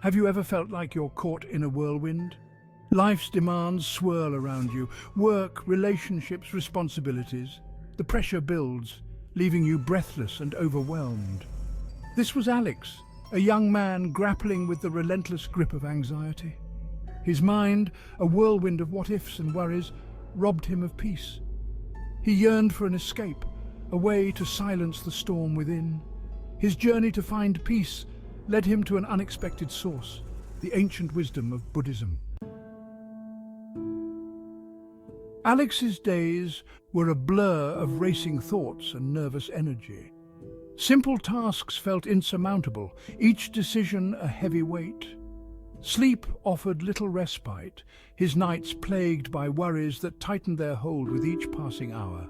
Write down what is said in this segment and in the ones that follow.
Have you ever felt like you're caught in a whirlwind? Life's demands swirl around you. Work, relationships, responsibilities. The pressure builds, leaving you breathless and overwhelmed. This was Alex, a young man grappling with the relentless grip of anxiety. His mind, a whirlwind of what-ifs and worries, robbed him of peace. He yearned for an escape, a way to silence the storm within. His journey to find peace led him to an unexpected source, the ancient wisdom of Buddhism. Alex's days were a blur of racing thoughts and nervous energy. Simple tasks felt insurmountable, each decision a heavy weight. Sleep offered little respite, his nights plagued by worries that tightened their hold with each passing hour.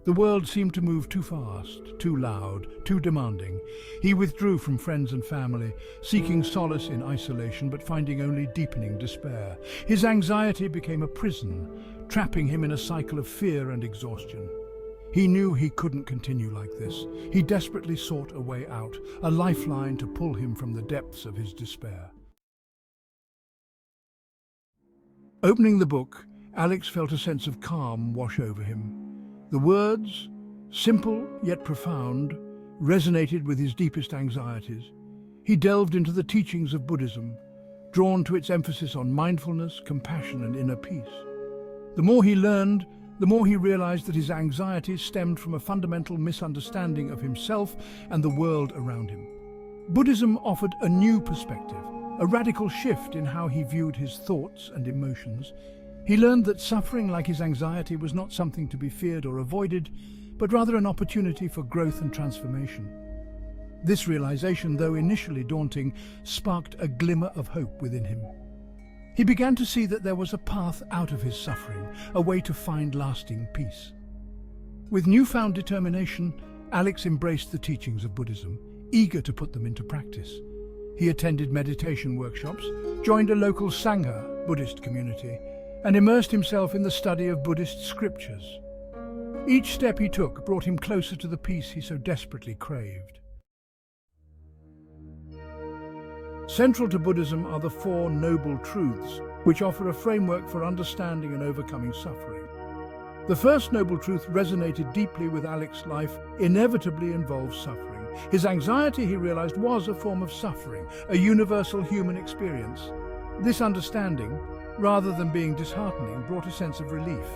The world seemed to move too fast, too loud, too demanding. He withdrew from friends and family, seeking solace in isolation but finding only deepening despair. His anxiety became a prison, trapping him in a cycle of fear and exhaustion. He knew he couldn't continue like this. He desperately sought a way out, a lifeline to pull him from the depths of his despair. Opening the book, Alex felt a sense of calm wash over him. The words, simple yet profound, resonated with his deepest anxieties. He delved into the teachings of Buddhism, drawn to its emphasis on mindfulness, compassion, and inner peace. The more he learned, the more he realized that his anxieties stemmed from a fundamental misunderstanding of himself and the world around him. Buddhism offered a new perspective, a radical shift in how he viewed his thoughts and emotions. He learned that suffering like his anxiety was not something to be feared or avoided, but rather an opportunity for growth and transformation. This realization, though initially daunting, sparked a glimmer of hope within him. He began to see that there was a path out of his suffering, a way to find lasting peace. With newfound determination, Alex embraced the teachings of Buddhism, eager to put them into practice. He attended meditation workshops, joined a local Sangha Buddhist community, and immersed himself in the study of Buddhist scriptures. Each step he took brought him closer to the peace he so desperately craved. Central to Buddhism are the Four Noble Truths, which offer a framework for understanding and overcoming suffering. The first noble truth resonated deeply with Alex's life. Inevitably involves suffering. His anxiety, he realized, was a form of suffering, a universal human experience. This understanding, rather than being disheartening, brought a sense of relief.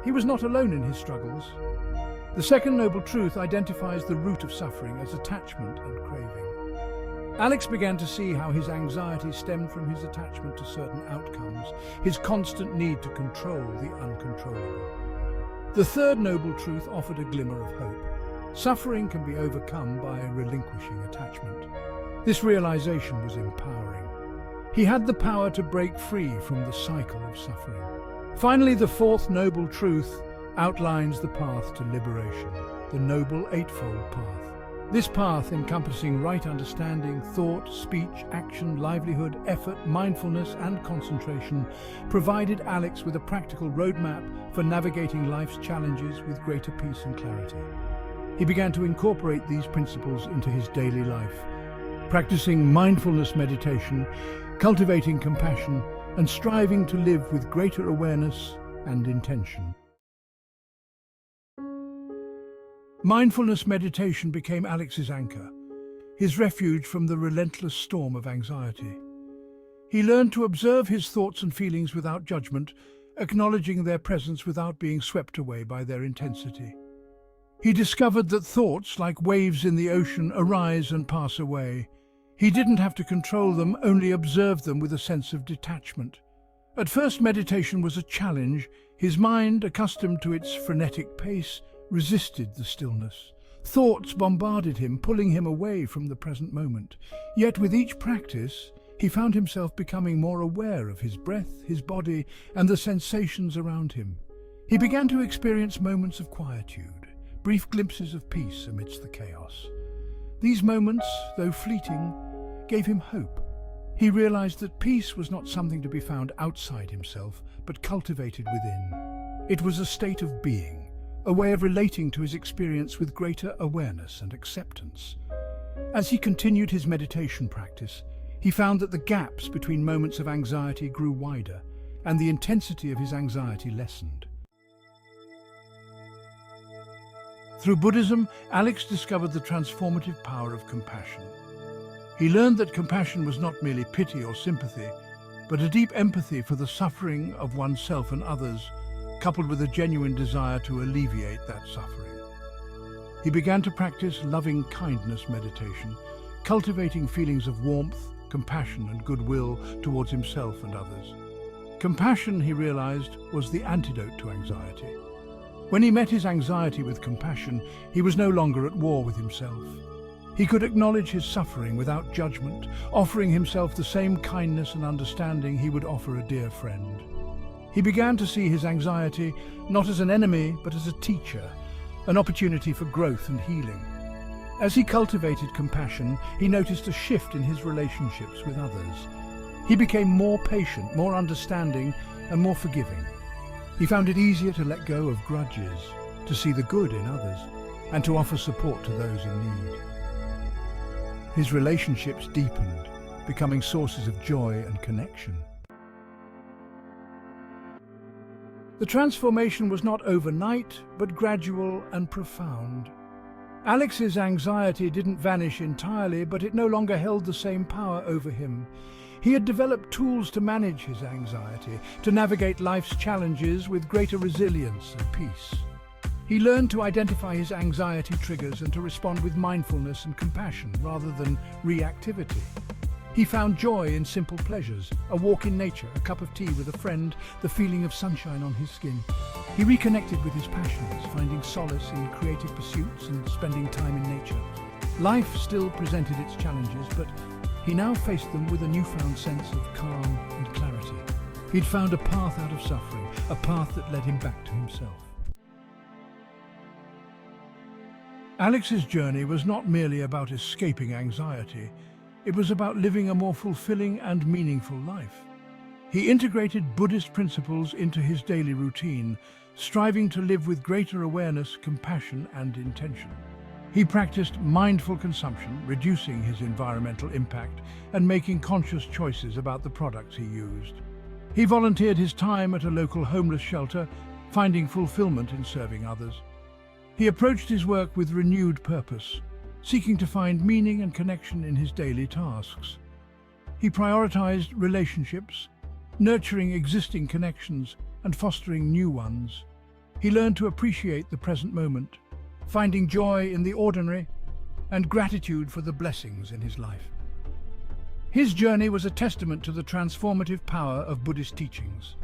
He was not alone in his struggles. The second noble truth identifies the root of suffering as attachment and craving. Alex began to see how his anxiety stemmed from his attachment to certain outcomes, his constant need to control the uncontrollable. The third noble truth offered a glimmer of hope. Suffering can be overcome by relinquishing attachment. This realization was empowering. He had the power to break free from the cycle of suffering. Finally, the fourth noble truth outlines the path to liberation, the Noble Eightfold Path. This path, encompassing right understanding, thought, speech, action, livelihood, effort, mindfulness, and concentration, provided Alex with a practical roadmap for navigating life's challenges with greater peace and clarity. He began to incorporate these principles into his daily life, practicing mindfulness meditation, cultivating compassion, and striving to live with greater awareness and intention. Mindfulness meditation became Alex's anchor, his refuge from the relentless storm of anxiety. He learned to observe his thoughts and feelings without judgment, acknowledging their presence without being swept away by their intensity. He discovered that thoughts, like waves in the ocean, arise and pass away. He didn't have to control them, only observe them with a sense of detachment. At first, meditation was a challenge. His mind, accustomed to its frenetic pace, resisted the stillness. Thoughts bombarded him, pulling him away from the present moment. Yet with each practice, he found himself becoming more aware of his breath, his body, and the sensations around him. He began to experience moments of quietude, brief glimpses of peace amidst the chaos. These moments, though fleeting, gave him hope. He realized that peace was not something to be found outside himself, but cultivated within. It was a state of being, a way of relating to his experience with greater awareness and acceptance. As he continued his meditation practice, He found that the gaps between moments of anxiety grew wider, and the intensity of his anxiety lessened. Through Buddhism, Alex discovered the transformative power of compassion. He learned that compassion was not merely pity or sympathy, but a deep empathy for the suffering of oneself and others, coupled with a genuine desire to alleviate that suffering. He began to practice loving kindness meditation, cultivating feelings of warmth, compassion and goodwill towards himself and others. Compassion, he realized, was the antidote to anxiety. When he met his anxiety with compassion, he was no longer at war with himself. He could acknowledge his suffering without judgment, offering himself the same kindness and understanding he would offer a dear friend. He began to see his anxiety not as an enemy, but as a teacher, an opportunity for growth and healing. As he cultivated compassion, he noticed a shift in his relationships with others. He became more patient, more understanding, and more forgiving. He found it easier to let go of grudges, to see the good in others, and to offer support to those in need. His relationships deepened, becoming sources of joy and connection. The transformation was not overnight, but gradual and profound. Alex's anxiety didn't vanish entirely, but it no longer held the same power over him. He had developed tools to manage his anxiety, to navigate life's challenges with greater resilience and peace. He learned to identify his anxiety triggers and to respond with mindfulness and compassion rather than reactivity. He found joy in simple pleasures, a walk in nature, a cup of tea with a friend, the feeling of sunshine on his skin. He reconnected with his passions, finding solace in creative pursuits and spending time in nature. Life still presented its challenges, but he now faced them with a newfound sense of calm and clarity. He'd found a path out of suffering, a path that led him back to himself. Alex's journey was not merely about escaping anxiety. It was about living a more fulfilling and meaningful life. He integrated Buddhist principles into his daily routine, striving to live with greater awareness, compassion, and intention. He practiced mindful consumption, reducing his environmental impact and making conscious choices about the products he used. He volunteered his time at a local homeless shelter, finding fulfillment in serving others. He approached his work with renewed purpose, seeking to find meaning and connection in his daily tasks. He prioritized relationships, nurturing existing connections and fostering new ones. He learned to appreciate the present moment, finding joy in the ordinary and gratitude for the blessings in his life. His journey was a testament to the transformative power of Buddhist teachings,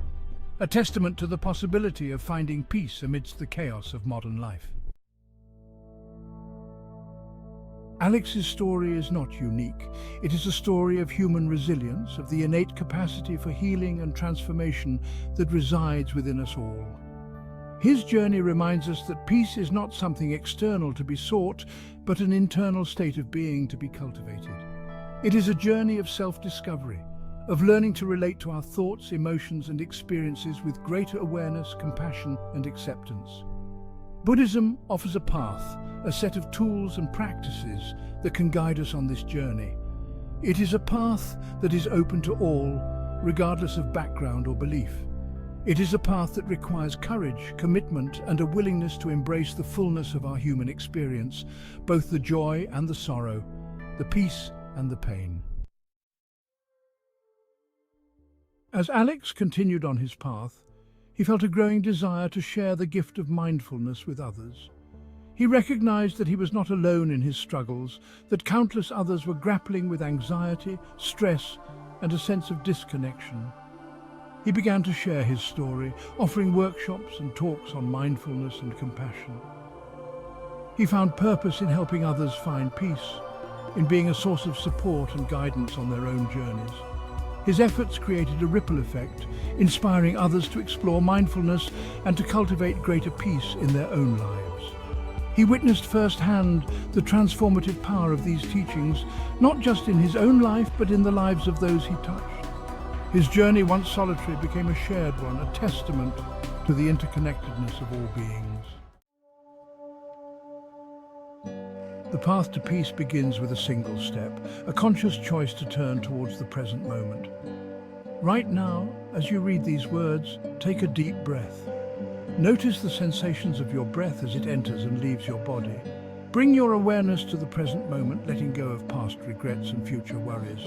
a testament to the possibility of finding peace amidst the chaos of modern life. Alex's story is not unique. It is a story of human resilience, of the innate capacity for healing and transformation that resides within us all. His journey reminds us that peace is not something external to be sought, but an internal state of being to be cultivated. It is a journey of self-discovery, of learning to relate to our thoughts, emotions, and experiences with greater awareness, compassion, and acceptance. Buddhism offers a path, a set of tools and practices that can guide us on this journey. It is a path that is open to all, regardless of background or belief. It is a path that requires courage, commitment, and a willingness to embrace the fullness of our human experience, both the joy and the sorrow, the peace and the pain. As Alex continued on his path, he felt a growing desire to share the gift of mindfulness with others. He recognized that he was not alone in his struggles, that countless others were grappling with anxiety, stress, and a sense of disconnection. He began to share his story, offering workshops and talks on mindfulness and compassion. He found purpose in helping others find peace, in being a source of support and guidance on their own journeys. His efforts created a ripple effect, inspiring others to explore mindfulness and to cultivate greater peace in their own lives. He witnessed firsthand the transformative power of these teachings, not just in his own life, but in the lives of those he touched. His journey, once solitary, became a shared one, a testament to the interconnectedness of all beings. The path to peace begins with a single step, a conscious choice to turn towards the present moment. Right now, as you read these words, take a deep breath. Notice the sensations of your breath as it enters and leaves your body. Bring your awareness to the present moment, letting go of past regrets and future worries.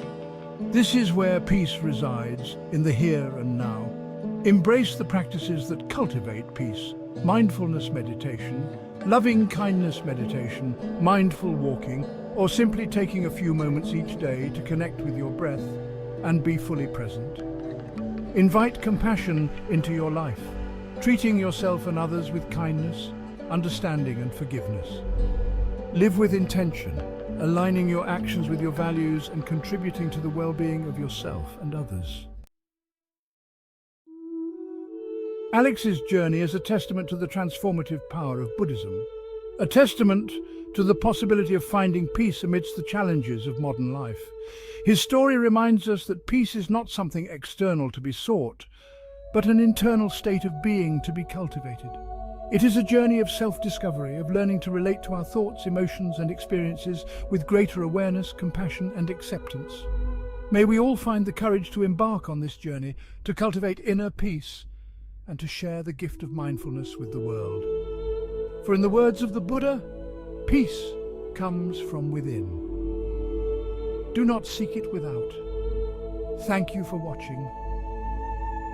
This is where peace resides, in the here and now. Embrace the practices that cultivate peace: mindfulness meditation, loving kindness meditation, mindful walking, or simply taking a few moments each day to connect with your breath and be fully present. Invite compassion into your life, treating yourself and others with kindness, understanding and forgiveness. Live with intention, aligning your actions with your values and contributing to the well-being of yourself and others. Alex's journey is a testament to the transformative power of Buddhism, a testament to the possibility of finding peace amidst the challenges of modern life. His story reminds us that peace is not something external to be sought, but an internal state of being to be cultivated. It is a journey of self-discovery, of learning to relate to our thoughts, emotions, and experiences with greater awareness, compassion, and acceptance. May we all find the courage to embark on this journey, to cultivate inner peace, and to share the gift of mindfulness with the world. For in the words of the Buddha, peace comes from within. Do not seek it without. Thank you for watching.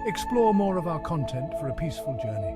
Explore more of our content for a peaceful journey.